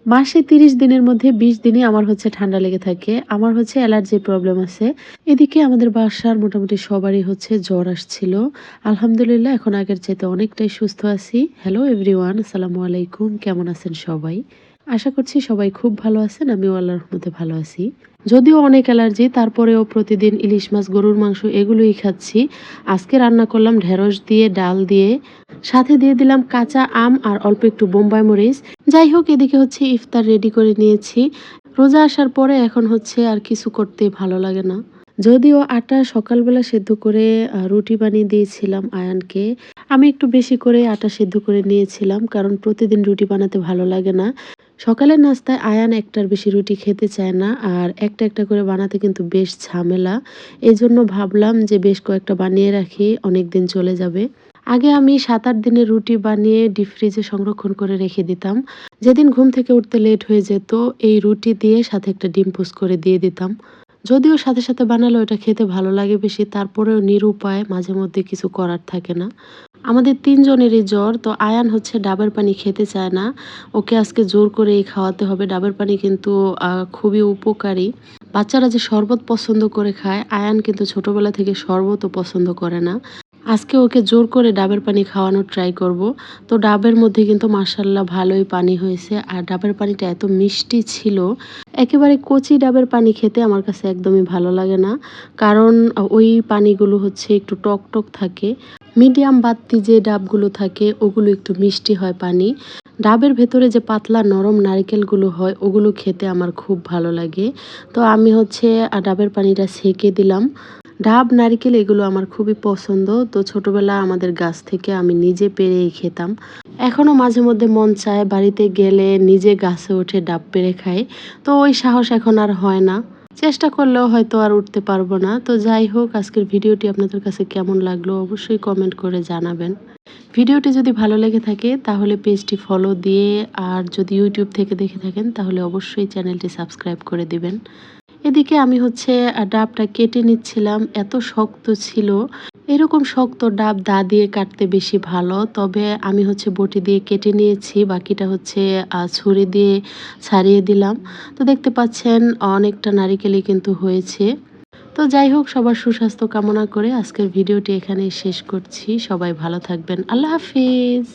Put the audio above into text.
মাসে ৩০ দিনের মধ্যে ২০ দিনই আমার হচ্ছে ঠান্ডা লেগে থাকে। আমার হচ্ছে অ্যালার্জির প্রবলেম আছে। এদিকে আমাদের বাসার মোটামুটি সবারই হচ্ছে জ্বর আসছিল। আলহামদুলিল্লাহ এখন আগের চাইতে অনেকটাই সুস্থ আছি। হ্যালো এভরিওয়ান, আসসালামু আলাইকুম। কেমন আছেন সবাই? আশা করছি সবাই খুব ভালো আছেন। আমিও আল্লাহর রহমতে ভালো আছি। যদিও অনেক অ্যালার্জি তারপরেও প্রতিদিন ইলিশ মাছ, গরুর মাংস এগুলোই খাচ্ছি। আজকে রান্না করলাম ঢেঁড়স দিয়ে, ডাল দিয়ে, সাথে দিয়ে দিলাম কাঁচা আম আর অল্প একটু বোম্বাই মরিচ। যাই হোক, এদিকে হচ্ছে ইফতার রেডি করে নিয়েছি। রোজা আসার পরে এখন হচ্ছে আর কিছু করতে ভালো লাগে না। যদিও আটা সকালবেলা সেদ্ধ করে রুটি বানিয়ে দিয়েছিলাম আয়ানকে। আমি একটু বেশি করে আটা সেদ্ধ করে নিয়েছিলাম, কারণ প্রতিদিন রুটি বানাতে ভালো লাগে না। সকালের নাস্তায় আয়ান একটার বেশি রুটি খেতে চায় না, আর একটা একটা করে বানাতে কিন্তু বেশ ঝামেলা। এজন্য ভাবলাম যে বেশ কয়েকটা বানিয়ে রাখি, অনেক দিন চলে যাবে। আগে আমি ৭-৮ দিনের রুটি বানিয়ে ডিপ ফ্রিজে সংরক্ষণ করে রেখে দিতাম। যেদিন ঘুম থেকে উঠতে লেট হয়ে যেত, এই রুটি দিয়ে সাথে একটা ডিম পোস্ট করে দিয়ে দিতাম। যদিও সাথে সাথে বানালে ওটা খেতে ভালো লাগে বেশি, তারপরেও নিরুপায়, মাঝে মধ্যে কিছু করার থাকে না। আমাদের ৩ জনেরই জ্বর, তো আয়ান হচ্ছে ডাবের পানি খেতে চায় না। ওকে আজকে জোর করেই খাওয়াতে হবে। ডাবের পানি কিন্তু খুবই উপকারী। বাচ্চারা যে শরবত পছন্দ করে খায়, আয়ান কিন্তু ছোটবেলা থেকে শরবতও পছন্দ করে না। আজকে ওকে জোর করে ডাবের পানি খাওয়ানোর ট্রাই করব। তো ডাবের মধ্যে কিন্তু মাশাআল্লাহ ভালোই পানি হয়েছে। আর ডাবের পানিটা এত মিষ্টি ছিল। একেবারে কচি ডাবের পানি খেতে আমার কাছে একদমই ভালো লাগে না। কারণ ওই পানিগুলো হচ্ছে একটু টক, টক থাকে। মিডিয়াম বাত্তি যে ডাবগুলো থাকে ওগুলো একটু মিষ্টি হয় পানি। ডাবের ভেতরে যে পাতলা নরম নারকেলগুলো হয় ওগুলো খেতে আমার খুব ভালো লাগে। তো আমি হচ্ছে ডাবের পানিটা ছেঁকে দিলাম। ডাব, নারিকেল এগুলো আমার খুবই পছন্দ। তো ছোটবেলায় আমাদের গাছ থেকে আমি নিজে পেড়েই খেতাম। এখনো মাঝে মধ্যে মন চায় বাড়িতে গেলে নিজে গাছে উঠে ডাব পেড়ে খাই। তো ওই সাহস এখন আর হয় না। চেষ্টা করলেও হয়তো আর উঠতে পারবো না। তো যাই হোক, আজকের ভিডিওটি আপনাদের কাছে কেমন লাগলো অবশ্যই কমেন্ট করে জানাবেন। ভিডিওটি যদি ভালো লেগে থাকে তাহলে পেজটি ফলো দিয়ে, আর যদি ইউটিউব থেকে দেখে থাকেন তাহলে অবশ্যই চ্যানেলটি সাবস্ক্রাইব করে দিবেন। এদিকে আমি হচ্ছে ডাবটা কেটে নিচ্ছিলাম। এত শক্ত ছিল। এরকম শক্ত ডাব দা দিয়ে কাটতে বেশি ভালো। তবে আমি হচ্ছে বটি দিয়ে কেটে নিয়েছি। বাকিটা হচ্ছে ছুরি দিয়ে ছাড়িয়ে দিলাম। তো দেখতে পাচ্ছেন অনেকটা নারিকেলই কিন্তু হয়েছে। তো যাই হোক, সবার সুস্বাস্থ্য কামনা করে আজকের ভিডিওটি এখানেই শেষ করছি। সবাই ভালো থাকবেন। আল্লাহ হাফিজ।